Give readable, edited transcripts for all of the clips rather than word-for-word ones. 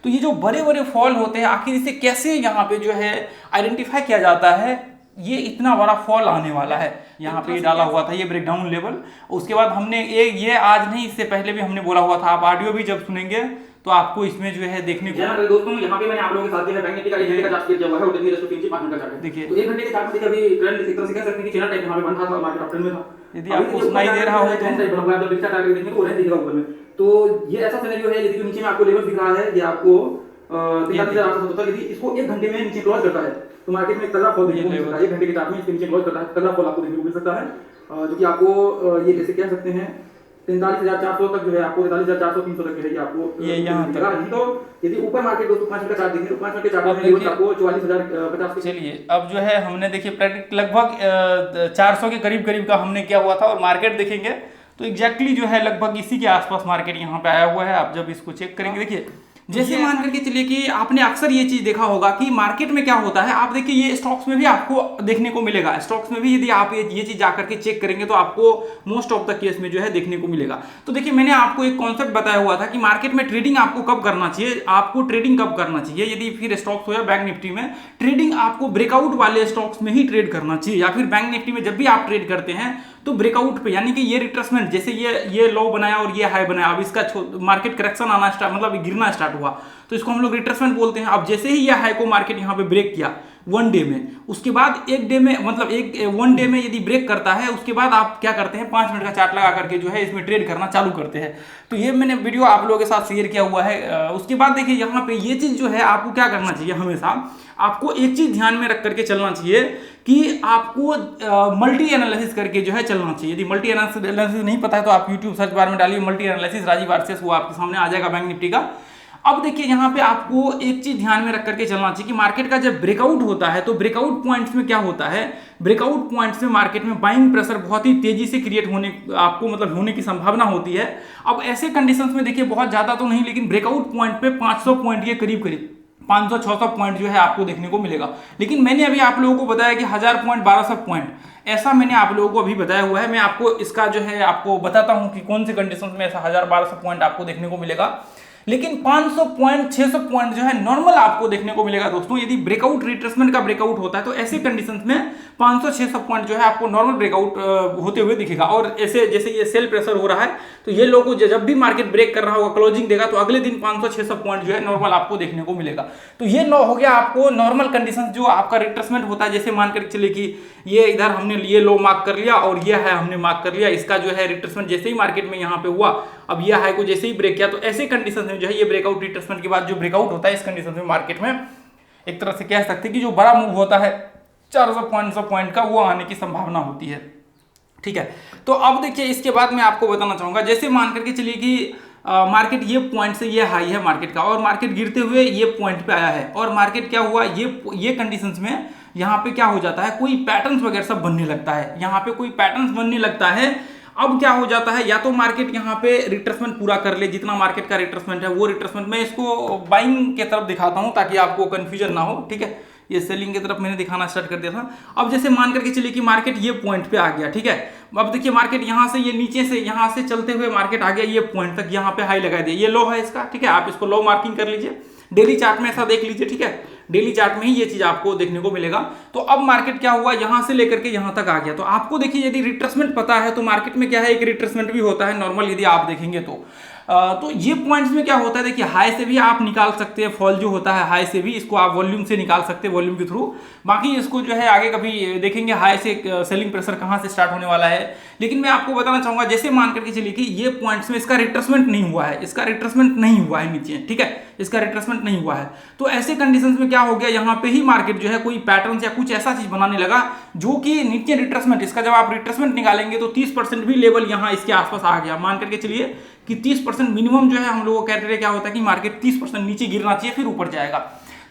तो ये जो बड़े बड़े फॉल होते हैं, आखिर इसे कैसे यहाँ पे जो है आइडेंटिफाई किया जाता है, ये इतना बड़ा फॉल आने वाला है। यहाँ पे डाला हुआ था ये ब्रेकडाउन लेवल। उसके बाद हमने ये आज नहीं, इससे पहले भी हमने बोला हुआ था, आप ऑडियो भी जब सुनेंगे तो आपको इसमें जो है देखने को। दोस्तों यहाँ पे मैंने आप लोगों के साथ जो है बैंक निफ्टी का 1 घंटे का चार्ट किया हुआ है, और 5 मिनट का चार्ट है। देखिए तो 1 घंटे के चार्ट में देखिए अभी ट्रेंड एक तरह से कह सकते हैं कि चैनल टाइप यहाँ पे बन रहा था, मार्केट अपट्रेंड में था। यदि आपको सुनाई दे रहा हो तो टाइप बना हुआ है, जब रिक्शा टारगेट देखने को दिखेगा ऊपर में। तो ये ऐसा सिनेरियो है, यदि नीचे में आपको लेवल दिख रहा है, ये आपको 43,877, यदि इसको 1 घंटे में नीचे क्लोज करता है तो मार्केट में तगड़ा फॉल देखने को मिल सकता है। 1 घंटे के चार्ट में इसके नीचे क्लोज करता है, तगड़ा फॉल आपको देखने को मिल सकता है, जो कि आपको ये जैसे कह सकते हैं 43,400 तक जो है, आपको 43,400 300 तक जो है आपको ये यहाँ तक। तो यदि ऊपर मार्केट दोस्तों 5 मिनट का चार्ट देखें तो 5 मिनट के चार्ट में आपको 44,050 के। चलिए अब जो है हमने देखिए प्रैक्टिस लगभग 400 के करीब करीब का हमने किया हुआ था, और मार्केट देखेंगे तो एग्जैक्टली जो है लगभग इसी के आसपास मार्केट यहाँ पे आया हुआ है। आप जब इसको चेक करेंगे, देखिए जैसे मान करके चलिए कि आपने अक्सर ये चीज देखा होगा कि मार्केट में क्या होता है, आप देखिए ये स्टॉक्स में भी आपको देखने को मिलेगा। स्टॉक्स में भी यदि आप ये चीज जाकर के चेक करेंगे तो आपको मोस्ट ऑफ द केस में जो है देखने को मिलेगा। तो देखिए मैंने आपको एक कॉन्सेप्ट बताया हुआ था कि मार्केट में ट्रेडिंग आपको कब करना चाहिए, आपको ट्रेडिंग कब करना चाहिए। यदि फिर स्टॉक्स हो या बैंक निफ्टी में ट्रेडिंग आपको ब्रेकआउट वाले स्टॉक्स में ही ट्रेड करना चाहिए, या फिर बैंक निफ्टी में जब भी आप ट्रेड करते हैं तो ब्रेकआउट पे, यानी कि ये रिट्रेसमेंट, जैसे ये लो बनाया और ये हाई बनाया, अब इसका मार्केट करेक्शन आना स्टार्ट, मतलब गिरना स्टार्ट हुआ, तो इसको हम लोग रिट्रेसमेंट बोलते हैं। अब जैसे ही ये हाई को मार्केट यहाँ पे ब्रेक किया 1 डे में, उसके बाद 1 डे में, मतलब 1 डे में यदि ब्रेक करता है, उसके बाद आप क्या करते हैं 5 मिनट का चार्ट लगा करके जो है इसमें ट्रेड करना चालू करते हैं। तो ये मैंने वीडियो आप लोगों के साथ शेयर किया हुआ है। उसके बाद देखिए यहाँ पे ये चीज जो है आपको क्या करना चाहिए, हमेशा आपको एक चीज ध्यान में रख करके चलना चाहिए कि आपको मल्टी एनालिसिस करके जो है चलना चाहिए। यदि मल्टी एनालिसिस नहीं पता है तो आप यूट्यूब सर्च बार में डालिए मल्टी एनालिसिस राजीव आरसीएस, वो आपके सामने आ जाएगा बैंक निफ्टी का। अब देखिए यहाँ पे आपको एक चीज ध्यान में रख करके चलना चाहिए कि मार्केट का जब ब्रेकआउट होता है तो ब्रेकआउट पॉइंट्स में क्या होता है, ब्रेकआउट पॉइंट्स में मार्केट में बाइंग प्रेशर बहुत ही तेजी से क्रिएट होने आपको मतलब होने की संभावना होती है। अब ऐसे कंडीशंस में देखिए बहुत ज्यादा तो नहीं, लेकिन ब्रेकआउट पॉइंट पे 500 पॉइंट के करीब 500-600 पॉइंट जो है आपको देखने को मिलेगा। लेकिन मैंने अभी आप लोगों को बताया कि 1000 पॉइंट 1200 पॉइंट, ऐसा मैंने आप लोगों को अभी बताया हुआ है। मैं आपको इसका जो है आपको बताता हूं कि कौन से कंडीशंस में ऐसा 1000-1200 पॉइंट आपको देखने को मिलेगा। लेकिन 500 पॉइंट 600 पॉइंट जो है नॉर्मल आपको देखने को मिलेगा दोस्तों। यदि ब्रेकआउट रिट्रेसमेंट का ब्रेकआउट होता है तो ऐसे कंडीशंस में 500-600 पॉइंट जो है आपको नॉर्मल ब्रेकआउट होते हुए दिखेगा। और ऐसे जैसे ये सेल प्रेशर हो रहा है तो ये लोगों को जब भी मार्केट ब्रेक कर रहा होगा, क्लोजिंग देगा, तो अगले दिन 500-600 पॉइंट जो है नॉर्मल आपको देखने को मिलेगा। तो ये हो गया आपको नॉर्मल कंडीशन जो आपका रिट्रेसमेंट होता है। जैसे मान कर चले कि ये इधर हमने ये लो मार्क कर लिया और ये है हमने मार्क कर लिया, इसका जो है रिट्रेसमेंट जैसे ही मार्केट में यहाँ पे हुआ, अब ये हाई को जैसे ही ब्रेक किया, तो ऐसे कंडीशन में जो है ये ब्रेकआउट रिट्रेसमेंट के बाद जो ब्रेकआउट होता है इस कंडीशन में मार्केट में एक तरह से कह सकते हैं कि जो बड़ा मूव होता है 400-500 पॉइंट का, वो आने की संभावना होती है। ठीक है, तो अब देखिए इसके बाद मैं आपको बताना चाहूंगा, जैसे मान करके चलिए कि मार्केट ये पॉइंट से ये हाई है मार्केट का, और मार्केट गिरते हुए ये पॉइंट पे आया है, और मार्केट क्या हुआ, ये कंडीशंस में यहाँ पे क्या हो जाता है, कोई पैटर्न्स वगैरह सब बनने लगता है, यहाँ पे कोई पैटर्न्स बनने लगता है। अब क्या हो जाता है, या तो मार्केट यहाँ पे रिट्रेसमेंट पूरा कर ले, जितना मार्केट का रिट्रेसमेंट है वो रिट्रेसमेंट, मैं इसको बाइंग के तरफ दिखाता हूँ ताकि आपको कंफ्यूजन ना हो। ठीक है, ये सेलिंग की तरफ मैंने दिखाना स्टार्ट कर दिया था। अब जैसे मान करके चलिए कि मार्केट ये पॉइंट पे आ गया, ठीक है, अब देखिए मार्केट यहाँ से ये नीचे से यहाँ से चलते हुए मार्केट आ गया ये पॉइंट तक, यहाँ पे हाई लगा दिया, ये लो है इसका। ठीक है, आप इसको लो मार्किंग कर लीजिए, डेली चार्ट में ऐसा देख लीजिए। ठीक है, डेली चार्ट में ही ये चीज आपको देखने को मिलेगा। तो अब मार्केट क्या हुआ, यहां से लेकर के यहां तक आ गया। तो आपको देखिए यदि रिट्रेसमेंट पता है तो मार्केट में क्या है, एक रिट्रेसमेंट भी होता है नॉर्मल, यदि आप देखेंगे तो ये पॉइंट्स में क्या होता है, देखिए हाई से भी आप निकाल सकते हैं, फॉल जो होता है हाई से भी, इसको आप वॉल्यूम से निकाल सकते हैं, वॉल्यूम के थ्रू। बाकी इसको जो है आगे कभी देखेंगे हाई से सेलिंग प्रेशर कहां से स्टार्ट होने वाला है। लेकिन मैं आपको बताना चाहूंगा, जैसे मान करके चलिए कि ये पॉइंट्स में इसका रिट्रेसमेंट नहीं हुआ है, इसका रिट्रेसमेंट नहीं हुआ है नीचे, ठीक है, इसका रिट्रेसमेंट नहीं हुआ है। तो ऐसे कंडीशंस में क्या हो गया, यहाँ पे ही मार्केट जो है कोई पैटर्न या कुछ ऐसा चीज बनाने लगा जो कि नीचे रिट्रेसमेंट, इसका जब आप रिट्रेसमेंट निकालेंगे तो 30% भी लेवल यहाँ इसके आसपास आ गया। मान करके चलिए कि 30% मिनिमम जो है हम लोगों का क्राइटेरिया क्या होता है कि मार्केट 30% नीचे गिरना चाहिए फिर ऊपर जाएगा।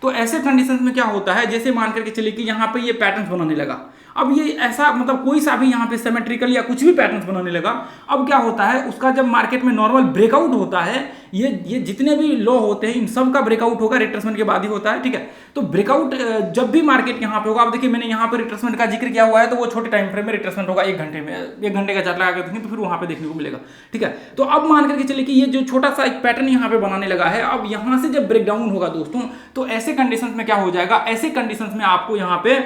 तो ऐसे कंडीशंस में क्या होता है, जैसे मान करके चलिए कि यहाँ पे ये पैटर्न्स बनाने लगा। अब ये ऐसा मतलब कोई सा भी यहाँ पे सिमेट्रिकल या कुछ भी पैटर्न्स बनाने लगा। अब क्या होता है, उसका जब मार्केट में नॉर्मल ब्रेकआउट होता है, ये जितने भी लो होते हैं इन सब का ब्रेकआउट होगा रिट्रेसमेंट के बाद ही होता है, ठीक है। तो ब्रेकआउट जब भी मार्केट यहाँ पे होगा, अब देखिए मैंने यहाँ पे रिट्रेसमेंट का जिक्र किया हुआ है, तो वो छोटे टाइम फ्रेम में रिट्रेसमेंट होगा 1 घंटे में, 1 घंटे का चार्ट लगा कर देखें तो फिर वहां पे देखने को मिलेगा, ठीक है। तो अब मान करके चले कि ये जो छोटा सा एक पैटर्न यहाँ पे बनाने लगा है, अब यहाँ से जब ब्रेकडाउन होगा दोस्तों, तो ऐसे कंडीशंस में क्या हो जाएगा, ऐसे कंडीशंस में आपको यहाँ पे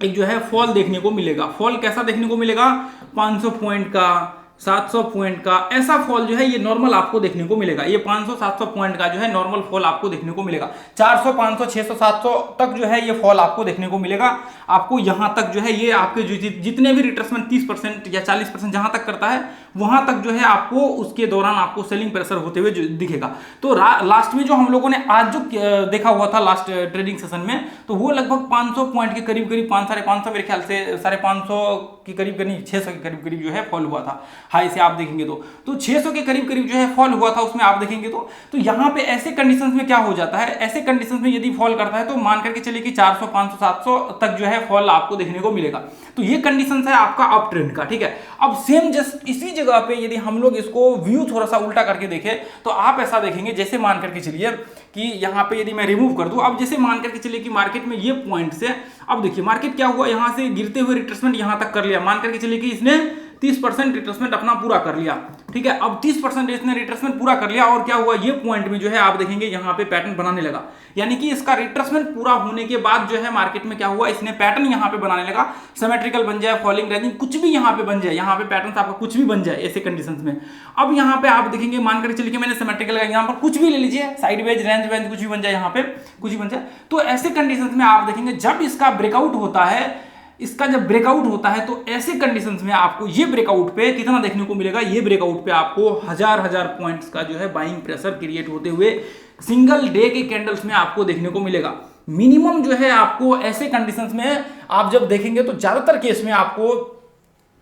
एक जो है फॉल देखने को मिलेगा। फॉल कैसा देखने को मिलेगा, 500 पॉइंट का, 700 पॉइंट का, ऐसा फॉल जो है ये नॉर्मल आपको देखने को मिलेगा। ये 500-700 पॉइंट का जो है नॉर्मल फॉल आपको देखने को मिलेगा। 400, 500, 600, 700 तक जो है ये फॉल आपको देखने को मिलेगा। आपको यहां तक जो है ये आपके जो जितने भी रिट्रेसमेंट 30% या 40% जहां तक करता है, वहां तक जो है आपको उसके दौरान आपको सेलिंग प्रेशर होते हुए दिखेगा। तो लास्ट में जो हम लोगों ने आज जो देखा हुआ था लास्ट ट्रेडिंग सेशन में, तो वो लगभग 500 पॉइंट के करीब करीब 500-550 मेरे ख्याल से 550 के करीब करीब 600 के करीब करीब जो है फॉल हुआ था हाई से आप देखेंगे तो 600 के करीब करीब जो है फॉल हुआ था उसमें आप देखेंगे तो यहाँ पे ऐसे कंडीशंस में क्या हो जाता है, ऐसे कंडीशंस में यदि फॉल करता है तो मान करके चलिए कि 400, 500, 700 तक जो है फॉल आपको देखने को मिलेगा। तो ये कंडीशंस है आपका अप ट्रेंड का, ठीक है। अब सेम जस्ट इसी जगह पे यदि हम लोग इसको व्यू थोड़ा सा उल्टा करके देखें तो आप ऐसा देखेंगे, जैसे मान करके चलिए कि यहाँ पे यदि मैं रिमूव कर दूं, अब जैसे मान करके चलिए कि मार्केट में ये पॉइंट से, अब देखिए मार्केट क्या हुआ, यहाँ से गिरते हुए रिट्रेसमेंट यहाँ तक कर लिया, मान करके चलिए कि इसने 30% रिट्रेसमेंट अपना पूरा कर लिया, ठीक है। अब 30% इसने रिट्रेसमेंट पूरा कर लिया और क्या हुआ, ये पॉइंट में जो है आप देखेंगे यहाँ पे पैटर्न बनाने लगा, यानी कि इसका रिट्रेसमेंट पूरा होने के बाद जो है मार्केट में क्या हुआ, इसने पैटर्न यहाँ पे बनाने लगा, सिमेट्रिकल बन जाए, फॉलिंग रेंजिंग कुछ भी यहाँ पे बन जाए, यहाँ पे पैटर्न आपका कुछ भी बन जाए ऐसे कंडीशंस में। अब यहाँ पे आप देखेंगे, मान कर चलिए कि मैंने सिमेट्रिकल का यहाँ पर कुछ भी ले लीजिए, साइडवेज रेंज वेंज कुछ भी बन जाए, यहाँ पे कुछ भी बन जाए, तो ऐसे कंडीशंस में आप देखेंगे जब इसका ब्रेकआउट होता है, इसका जब ब्रेकआउट होता है तो ऐसे कंडीशंस में आपको ये ब्रेकआउट पे कितना देखने को मिलेगा, ये ब्रेकआउट पे आपको हजार पॉइंट्स का जो है बाइंग प्रेशर क्रिएट होते हुए सिंगल डे के कैंडल्स में आपको देखने को मिलेगा। मिनिमम जो है आपको ऐसे कंडीशंस में आप जब देखेंगे तो ज्यादातर केस में आपको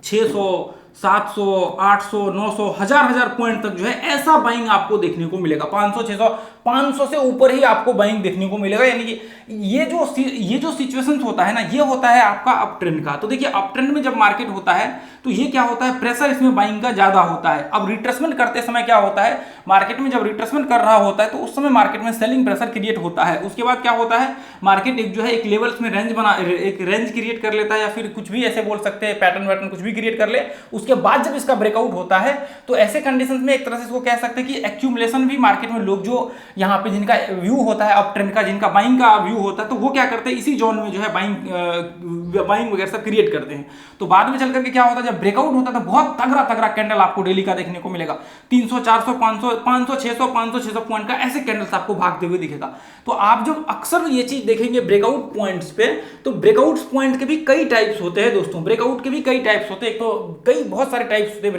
600, 700, 800, 900, हजार पॉइंट तक जो है ऐसा बाइंग आपको देखने को मिलेगा। 500, 600, 500 से ऊपर ही आपको बाइंग देखने को मिलेगा। यानी कि ये जो सिचुएशंस होता है ना, ये होता है आपका अप ट्रेंड का। तो देखिए अप ट्रेंड में जब मार्केट होता है तो ये क्या होता है, प्रेशर इसमें बाइंग का ज्यादा होता है। अब रिट्रेसमेंट करते समय क्या होता है, मार्केट में जब रिट्रेसमेंट कर रहा होता है तो उस समय मार्केट में सेलिंग प्रेशर क्रिएट होता है। उसके बाद क्या होता है, मार्केट एक जो है एक लेवल्स में एक रेंज क्रिएट कर लेता है, या फिर कुछ भी ऐसे बोल सकते हैं, पैटर्न वैटर्न कुछ भी क्रिएट कर ले। उसके बाद जब इसका ब्रेकआउट होता है तो ऐसे कंडीशंस में एक तरह से इसको कह सकते हैं कि एक्यूमुलेशन भी मार्केट में लोग जो यहाँ पे जिनका व्यू होता है अप ट्रेंड का, जिनका बाइंग का व्यू होता है, तो वो क्या करते हैं इसी जोन में जो है बाइंग वगैरह सब क्रिएट करते हैं। तो बाद में चल करके क्या होता है, जब ब्रेकआउट होता है तो बहुत तगड़ा कैंडल आपको डेली का देखने को मिलेगा। 300, 400, 500, 500, 600 पॉइंट का ऐसे कैंडल्स आपको भागते हुए दिखेगा। तो आप जब अक्सर ये चीज देखेंगे ब्रेकआउट पॉइंट्स पे, तो ब्रेकआउट पॉइंट के भी कई टाइप्स होते हैं दोस्तों, ब्रेकआउट के भी कई टाइप्स होते हैं। एक तो बहुत सारे टाइप्स होते हैं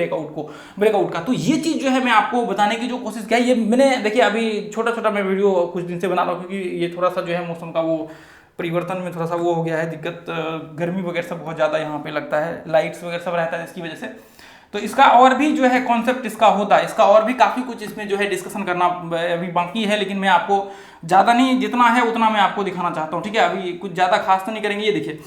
ब्रेकआउट का। तो ये चीज जो है मैं आपको बताने की जो कोशिश किया, ये मैंने देखिए अभी छोटा मैं वीडियो कुछ दिन से बना रहा हूँ, क्योंकि ये थोड़ा सा जो है मौसम का वो परिवर्तन में थोड़ा सा वो हो गया है दिक्कत, गर्मी वगैरह सब बहुत ज़्यादा यहाँ पे लगता है, लाइट्स वगैरह सब रहता है इसकी वजह से। तो इसका और भी जो है कॉन्सेप्ट इसका होता है, इसका और भी काफ़ी कुछ इसमें जो है डिस्कशन करना अभी बाकी है, लेकिन मैं आपको ज़्यादा नहीं, जितना है उतना मैं आपको दिखाना चाहता हूँ, ठीक है। अभी कुछ ज़्यादा खास तो नहीं करेंगे। ये देखिए,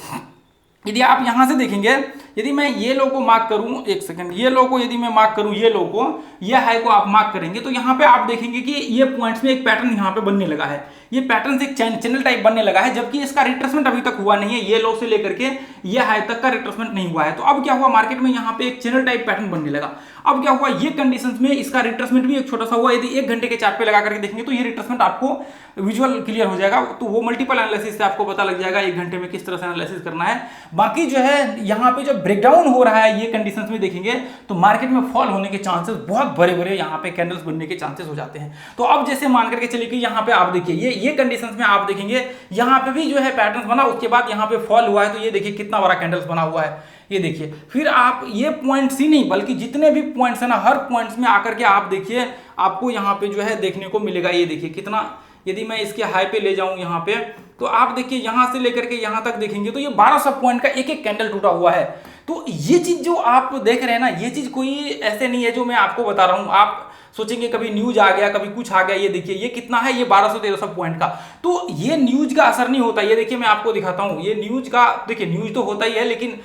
यदि आप यहाँ से देखेंगे, यदि मैं ये लो को मार्क करूँ, एक सेकंड, ये लो को यदि मैं मार्क करूँ, ये लो को, ये हाई को आप मार्क करेंगे तो यहाँ पे आप देखेंगे कि ये पॉइंट्स में एक पैटर्न यहाँ पे बनने लगा है। ये पैटर्न से एक चैनल टाइप बनने लगा है, जबकि इसका रिट्रेसमेंट अभी तक हुआ नहीं है। ये लो से लेकर के ये हाई तक का रिट्रेसमेंट नहीं हुआ है। तो अब क्या हुआ, मार्केट में यहाँ पे एक चैनल टाइप पैटर्न बनने लगा। अब क्या हुआ, ये कंडीशंस में इसका रिट्रेसमेंट भी एक छोटा सा हुआ। यदि 1 घंटे के चार्ट पे लगा करके देखेंगे तो ये रिट्रेसमेंट आपको विजुअल क्लियर हो जाएगा। तो वो मल्टीपल एनालिसिस से आपको पता लग जाएगा 1 घंटे में किस तरह से एनालिसिस करना है। बाकी जो है यहाँ पे जो ब्रेकडाउन हो रहा है, ये कंडीशंस में देखेंगे तो मार्केट में फॉल होने के चांसेस बहुत बड़े यहाँ पे कैंडल्स बनने के चांसेस हो जाते हैं। तो अब जैसे मान करके चलिए कि यहाँ पे आप देखिए, ये कंडीशंस में आप देखेंगे यहाँ पे भी जो है पैटर्न बना, उसके बाद यहाँ पे फॉल हुआ है। तो ये देखिए कितना बड़ा कैंडल्स बना हुआ है, ये देखिए। फिर आप ये पॉइंट्स ही नहीं बल्कि जितने भी पॉइंट्स है ना, हर पॉइंट्स में आकर के आप देखिए, आपको यहाँ पे जो है देखने को मिलेगा। ये देखिए कितना, यदि मैं इसके हाई पे ले जाऊं यहाँ पे, तो आप देखिए यहाँ से लेकर के यहाँ तक देखेंगे तो ये 1200 पॉइंट का एक कैंडल टूटा हुआ है। तो ये चीज जो आप देख रहे हैं ना, ये चीज कोई ऐसे नहीं है जो मैं आपको बता रहा हूँ। आप सोचेंगे कभी न्यूज आ गया, कभी कुछ आ गया। ये देखिए ये कितना है, ये 1200-1300 पॉइंट का। तो ये न्यूज का असर नहीं होता। ये देखिए मैं आपको दिखाता हूँ, ये न्यूज का, देखिए न्यूज तो होता ही है, लेकिन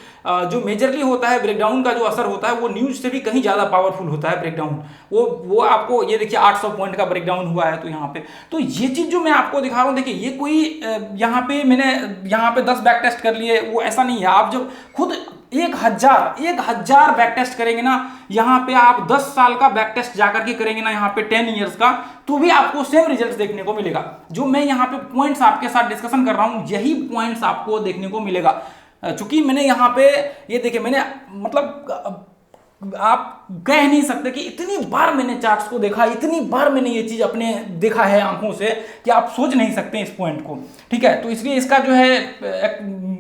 जो मेजरली होता है ब्रेकडाउन का जो असर होता है वो न्यूज से भी कहीं ज्यादा पावरफुल होता है ब्रेकडाउन। वो आपको ये देखिए 800 पॉइंट का ब्रेकडाउन हुआ है। तो यहाँ पे तो ये चीज जो मैं आपको दिखा रहा हूँ, देखिए ये कोई यहाँ पे मैंने यहाँ पे 10 बैक टेस्ट कर लिए, वो ऐसा नहीं है। आप जब खुद 1000 बैक टेस्ट करेंगे ना, यहाँ पे आप 10 साल का बैक टेस्ट जाकर के करेंगे ना, यहाँ पे 10 इयर्स का, तो भी आपको सेम रिजल्ट देखने को मिलेगा। जो मैं यहाँ पे पॉइंट्स आपके साथ डिस्कशन कर रहा हूँ, यही पॉइंट्स आपको देखने को मिलेगा। चूंकि मैंने यहाँ पे ये देखिए, मैंने मतलब आप कह नहीं सकते कि इतनी बार मैंने चार्ट्स को देखा, इतनी बार मैंने ये चीज अपने देखा है आंखों से, कि आप सोच नहीं सकते इस पॉइंट को। ठीक है, तो इसलिए इसका जो है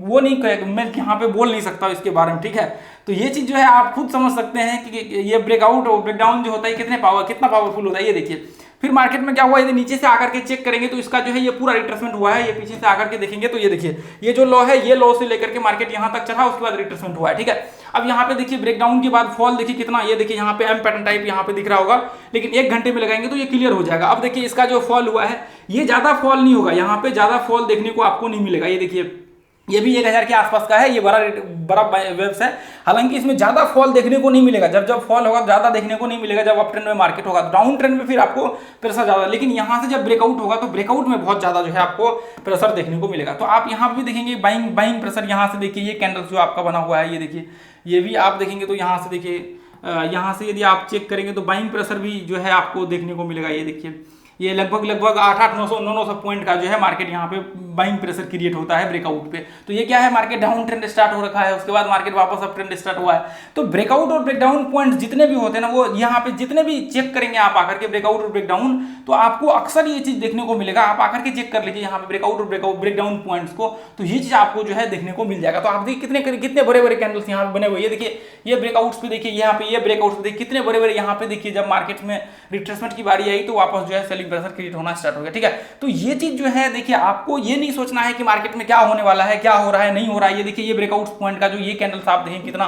वो नहीं, मैं यहाँ पे बोल नहीं सकता इसके बारे में। ठीक है, तो ये चीज जो है आप खुद समझ सकते हैं कि ये ब्रेकआउट और ब्रेकडाउन जो होता है कितना पावरफुल होता है। ये देखिए फिर मार्केट में क्या हुआ, यदि नीचे से आकर के चेक करेंगे तो इसका जो है ये पूरा रिट्रेसमेंट हुआ है। ये पीछे से आकर के देखेंगे तो ये देखिए ये जो लो है, ये लो से लेकर के मार्केट यहां तक चढ़ा, उसके बाद रिट्रेसमेंट हुआ है। ठीक है, अब यहाँ पे देखिए ब्रेकडाउन के बाद फॉल देखिए कितना, ये देखिए यहाँ पे एम पैटर्न टाइप यहाँ पे दिख रहा होगा, लेकिन 1 घंटे में लगाएंगे तो ये क्लियर हो जाएगा। अब देखिए इसका जो फॉल हुआ है, ये ज्यादा फॉल नहीं होगा, यहाँ पे ज्यादा फॉल देखने को आपको नहीं मिलेगा। ये देखिए ये भी 1000 के आसपास का है, ये बड़ा वेव्स है। हालांकि इसमें ज्यादा फॉल देखने को नहीं मिलेगा। जब फॉल होगा ज्यादा देखने को नहीं मिलेगा, जब अप ट्रेंड में मार्केट होगा। डाउन ट्रेंड में फिर आपको प्रेशर ज्यादा, लेकिन यहां से जब ब्रेकआउट होगा तो ब्रेकआउट में बहुत ज्यादा जो है आपको प्रेशर देखने को मिलेगा। तो आप यहाँ भी देखेंगे बाइंग प्रेशर, यहाँ से देखिए ये कैंडल्स जो आपका बना हुआ है, ये देखिए ये भी आप देखेंगे तो यहाँ से देखिए, यहाँ से यदि आप चेक करेंगे तो बाइंग प्रेशर भी जो है आपको देखने को मिलेगा। ये देखिए ये लगभग 800-900 पॉइंट का जो है मार्केट यहाँ पे बाइंग प्रेशर क्रिएट होता है ब्रेकआउट पे। तो ये क्या है, मार्केट डाउन ट्रेंड स्टार्ट हो रखा है, उसके बाद मार्केट वापस अप ट्रेंड स्टार्ट हुआ है। तो ब्रेकआउट और ब्रेकडाउन पॉइंट्स जितने भी होते हैं ना, वो यहाँ पे जितने भी चेक करेंगे आप आकर के ब्रेकआउट और ब्रेकडाउन, तो आपको अक्सर ये चीज देखने को मिलेगा। आप आकर के चेक कर लीजिए यहाँ पे ब्रेकआउट और ब्रेकडाउन पॉइंट्स को, तो ये चीज आपको जो है देखने को मिल जाएगा। तो आप देखिए कितने बड़े बड़े कैंडल्स यहाँ पे बने हुए। ये देखिए ये ब्रेकआउट्स पे देखिए, यहाँ पे ये ब्रेकआउट्स पे देखिए कितने बड़े बड़े यहाँ पे देखिए। जब मार्केट में रिट्रेसमेंट की बारी आई तो वापस जो है सेलिंग प्रेशर क्रिएट होना स्टार्ट हो गया। ठीक है, तो ये चीज जो है देखिए, आपको ये नहीं सोचना है कि मार्केट में क्या होने वाला है, क्या हो रहा है, नहीं हो रहा है। ये देखिए ये ब्रेकआउट पॉइंट का जो ये कैंडल्स आप देखें कितना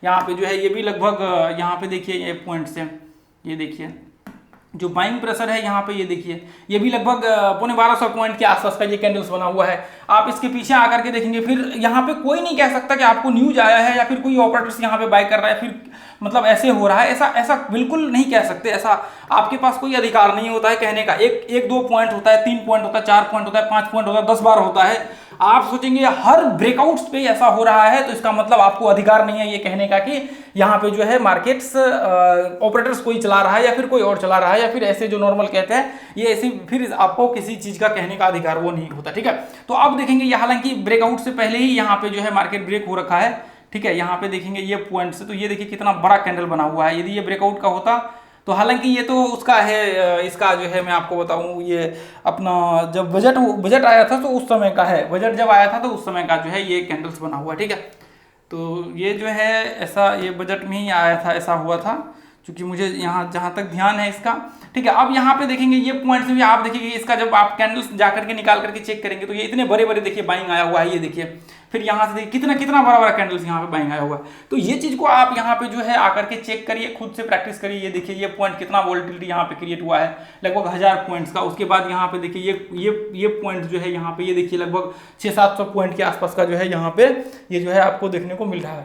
यहाँ पे जो है, ये भी लगभग यहाँ पे देखिए ये पॉइंट्स है। ये देखिए जो बाइंग प्रेशर है यहाँ पे, ये देखिए ये भी लगभग 1250 पॉइंट के आसपास का ये कैंडल्स बना हुआ है। आप इसके पीछे आकर के देखेंगे, फिर यहाँ पे कोई नहीं कह सकता कि आपको न्यूज आया है या फिर कोई ऑपरेटर्स यहाँ पे बाय कर रहा है, फिर मतलब ऐसे हो रहा है, ऐसा बिल्कुल नहीं कह सकते। ऐसा आपके पास कोई अधिकार नहीं होता है कहने का। एक 2 पॉइंट होता है, 3 पॉइंट होता है, 4 पॉइंट होता है, 5 पॉइंट होता है, 10 बार होता है। आप सोचेंगे हर ब्रेकआउट्स पे ऐसा हो रहा है, तो इसका मतलब आपको अधिकार नहीं है ये कहने का कि यहाँ पे जो है मार्केट्स ऑपरेटर्स कोई चला रहा है या फिर कोई और चला रहा है, या फिर ऐसे जो नॉर्मल कहते हैं ये ऐसे, फिर आपको किसी चीज का कहने का अधिकार वो नहीं होता। ठीक है, तो अब देखेंगे ये, हालांकि ब्रेकआउट से पहले ही यहाँ पे जो है मार्केट ब्रेक हो रखा है। ठीक है, यहाँ पे देखेंगे ये पॉइंट से, तो ये देखिए कितना बड़ा कैंडल बना हुआ है। यदि ये ब्रेकआउट का होता तो, हालांकि ये तो उसका है, इसका जो है मैं आपको बताऊं, ये अपना जब बजट आया था तो उस समय का है। बजट जब आया था तो उस समय का जो है ये कैंडल्स बना हुआ है। ठीक है, तो ये जो है ऐसा, ये बजट में ही आया था, ऐसा हुआ था, क्योंकि मुझे यहाँ जहाँ तक ध्यान है इसका। ठीक है, अब यहाँ पे देखेंगे ये पॉइंट्स भी आप देखिए, इसका जब आप कैंडल्स जाकर के निकाल करके चेक करेंगे तो ये इतने बड़े बड़े देखिए बाइंग आया हुआ है। ये देखिए फिर यहाँ से देखिए कितना बड़ा बड़ा कैंडल्स यहाँ पे बाइंग आया हुआ है। तो ये चीज को आप यहाँ पे जो है आकर के चेक करिए, खुद से प्रैक्टिस करिए। ये देखिए ये पॉइंट कितना वोलेटिलिटी यहाँ पे क्रिएट हुआ है, लगभग 1000 पॉइंट्स का। उसके बाद यहाँ पे देखिए ये पॉइंट जो है यहाँ पे, ये देखिए लगभग 600-700 पॉइंट के आसपास का जो है यहाँ पे ये जो है आपको देखने को मिल रहा है।